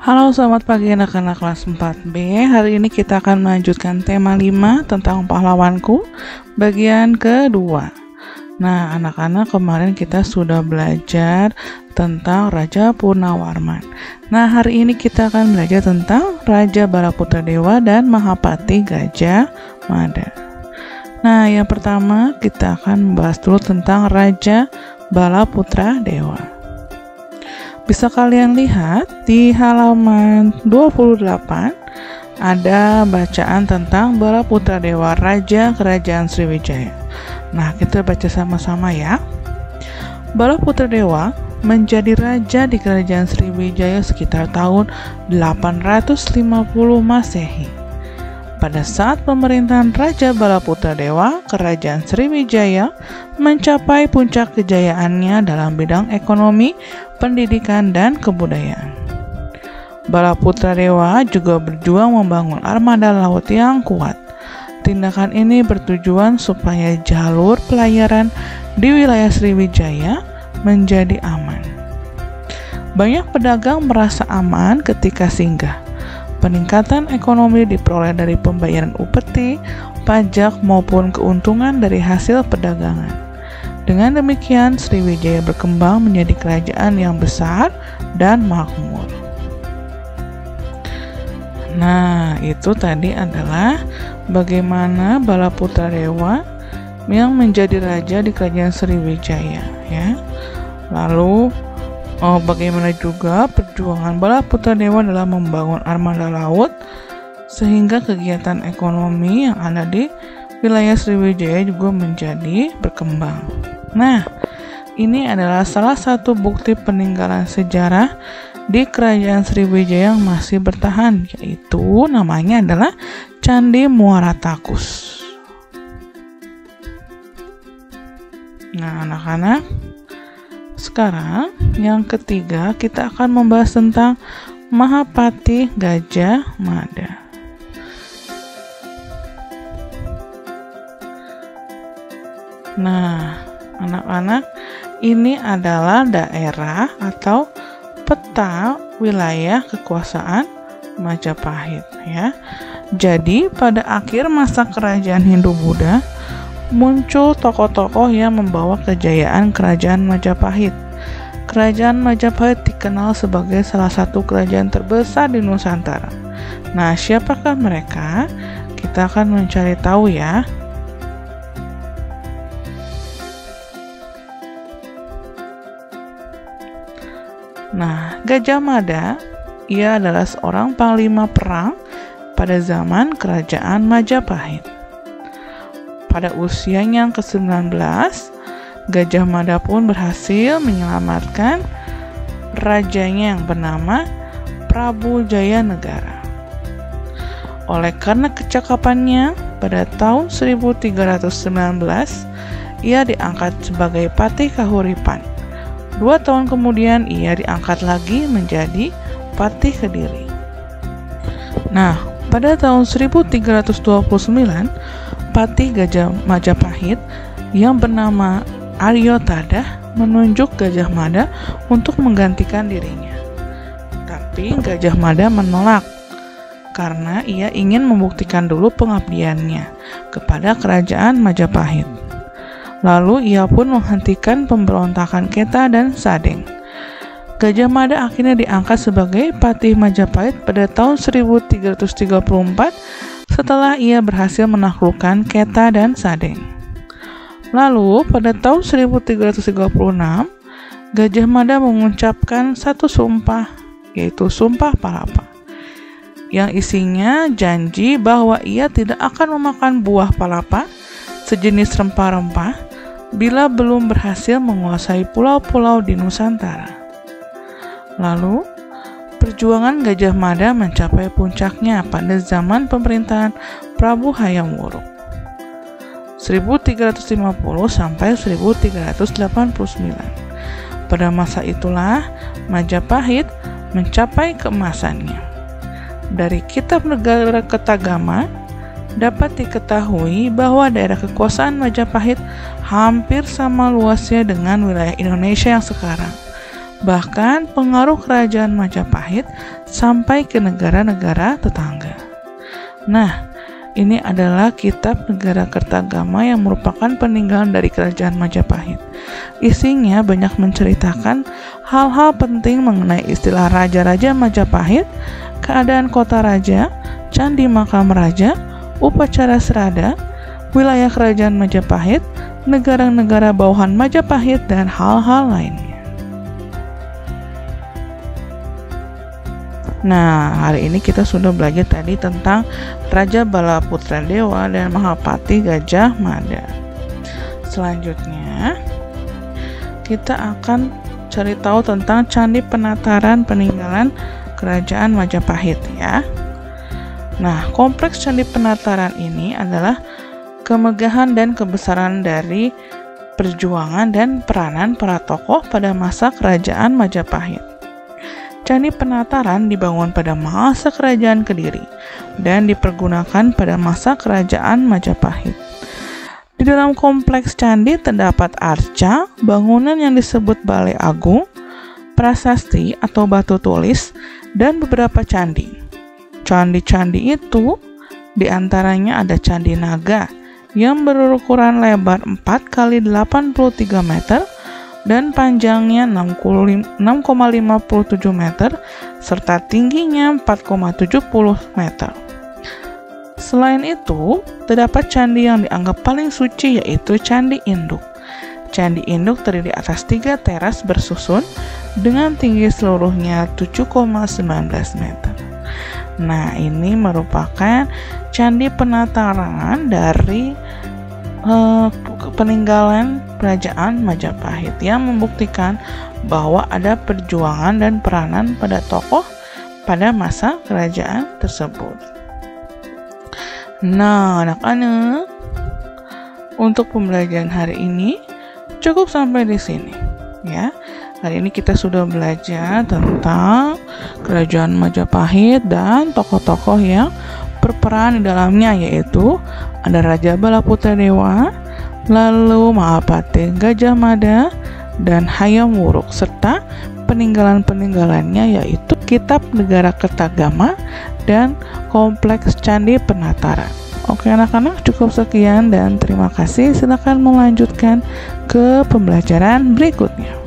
Halo, selamat pagi anak-anak kelas 4B. Hari ini kita akan melanjutkan tema 5 tentang pahlawanku, bagian kedua. Nah, anak-anak, kemarin kita sudah belajar tentang Raja Purnawarman. Nah, hari ini kita akan belajar tentang Raja Balaputradewa dan Mahapati Gajah Mada. Nah, yang pertama kita akan membahas dulu tentang Raja Balaputradewa. Bisa kalian lihat di halaman 28 ada bacaan tentang Balaputradewa, Raja Kerajaan Sriwijaya. Nah, kita baca sama-sama ya. Balaputradewa menjadi raja di Kerajaan Sriwijaya sekitar tahun 850 Masehi. Pada saat pemerintahan Raja Balaputradewa, Kerajaan Sriwijaya mencapai puncak kejayaannya dalam bidang ekonomi, pendidikan, dan kebudayaan. Balaputradewa juga berjuang membangun armada laut yang kuat. Tindakan ini bertujuan supaya jalur pelayaran di wilayah Sriwijaya menjadi aman. Banyak pedagang merasa aman ketika singgah. Peningkatan ekonomi diperoleh dari pembayaran upeti, pajak, maupun keuntungan dari hasil perdagangan. Dengan demikian, Sriwijaya berkembang menjadi kerajaan yang besar dan makmur. Nah, itu tadi adalah bagaimana Balaputradewa yang menjadi raja di Kerajaan Sriwijaya, ya. Lalu bagaimana juga perjuangan Balaputradewa dalam membangun armada laut sehingga kegiatan ekonomi yang ada di wilayah Sriwijaya juga menjadi berkembang. Nah, ini adalah salah satu bukti peninggalan sejarah di Kerajaan Sriwijaya yang masih bertahan, yaitu namanya adalah Candi Muara Takus. Nah, anak-anak, sekarang yang ketiga kita akan membahas tentang Mahapati Gajah Mada. Nah, anak-anak, ini adalah daerah atau peta wilayah kekuasaan Majapahit, ya. Jadi pada akhir masa kerajaan Hindu-Buddha muncul tokoh-tokoh yang membawa kejayaan kerajaan Majapahit. Kerajaan Majapahit dikenal sebagai salah satu kerajaan terbesar di Nusantara. Nah, siapakah mereka? Kita akan mencari tahu ya. Nah, Gajah Mada, ia adalah seorang panglima perang pada zaman kerajaan Majapahit. Pada usianya yang ke-19, Gajah Mada pun berhasil menyelamatkan rajanya yang bernama Prabu Jayanegara. Oleh karena kecakapannya, pada tahun 1319, ia diangkat sebagai Patih Kahuripan. 2 tahun kemudian, ia diangkat lagi menjadi Patih Kediri. Nah, pada tahun 1329, Patih Gajah Majapahit yang bernama Aryotadah menunjuk Gajah Mada untuk menggantikan dirinya. Tapi Gajah Mada menolak karena ia ingin membuktikan dulu pengabdiannya kepada kerajaan Majapahit. Lalu ia pun menghentikan pemberontakan Keta dan Sadeng. Gajah Mada akhirnya diangkat sebagai Patih Majapahit pada tahun 1334 setelah ia berhasil menaklukkan Keta dan Sadeng. Lalu pada tahun 1336, Gajah Mada mengucapkan satu sumpah, yaitu Sumpah Palapa, yang isinya janji bahwa ia tidak akan memakan buah palapa, sejenis rempah-rempah, bila belum berhasil menguasai pulau-pulau di Nusantara. Lalu, perjuangan Gajah Mada mencapai puncaknya pada zaman pemerintahan Prabu Hayam Wuruk 1350 sampai 1389. Pada masa itulah Majapahit mencapai keemasannya. Dari kitab negara Ketagama dapat diketahui bahwa daerah kekuasaan Majapahit hampir sama luasnya dengan wilayah Indonesia yang sekarang. bahkan pengaruh kerajaan Majapahit sampai ke negara-negara tetangga. Nah, ini adalah kitab Negara Kertagama yang merupakan peninggalan dari kerajaan Majapahit. Isinya banyak menceritakan hal-hal penting mengenai istilah Raja-Raja Majapahit, keadaan kota raja, candi makam raja, upacara serada, wilayah kerajaan Majapahit, negara-negara bawahan Majapahit, dan hal-hal lainnya. Nah, hari ini kita sudah belajar tadi tentang Raja Balaputra Dewa dan Mahapati Gajah Mada. Selanjutnya, kita akan cari tahu tentang Candi Penataran peninggalan Kerajaan Majapahit ya. Nah, kompleks Candi Penataran ini adalah kemegahan dan kebesaran dari perjuangan dan peranan para tokoh pada masa Kerajaan Majapahit. Candi Penataran dibangun pada masa Kerajaan Kediri dan dipergunakan pada masa Kerajaan Majapahit. Di dalam kompleks candi terdapat arca, bangunan yang disebut Balai Agung, prasasti atau batu tulis, dan beberapa candi. Candi-candi itu diantaranya ada Candi Naga yang berukuran lebar 4 x 83 meter dan panjangnya 6,57 meter serta tingginya 4,70 meter. Selain itu, terdapat candi yang dianggap paling suci yaitu Candi Induk. Candi Induk terdiri atas 3 teras bersusun dengan tinggi seluruhnya 7,19 meter. Nah, ini merupakan Candi Penataran dari peninggalan Kerajaan Majapahit yang membuktikan bahwa ada perjuangan dan peranan pada tokoh pada masa kerajaan tersebut. Nah, anak-anak, untuk pembelajaran hari ini cukup sampai di sini ya. Hari ini kita sudah belajar tentang Kerajaan Majapahit dan tokoh-tokoh yang berperan di dalamnya, yaitu ada Raja Balaputra Dewa, lalu Mahapati Gajah Mada, dan Hayam Wuruk, serta peninggalan-peninggalannya yaitu Kitab Negara Kertagama dan Kompleks Candi Penataran. Oke anak-anak, cukup sekian dan terima kasih. Silakan melanjutkan ke pembelajaran berikutnya.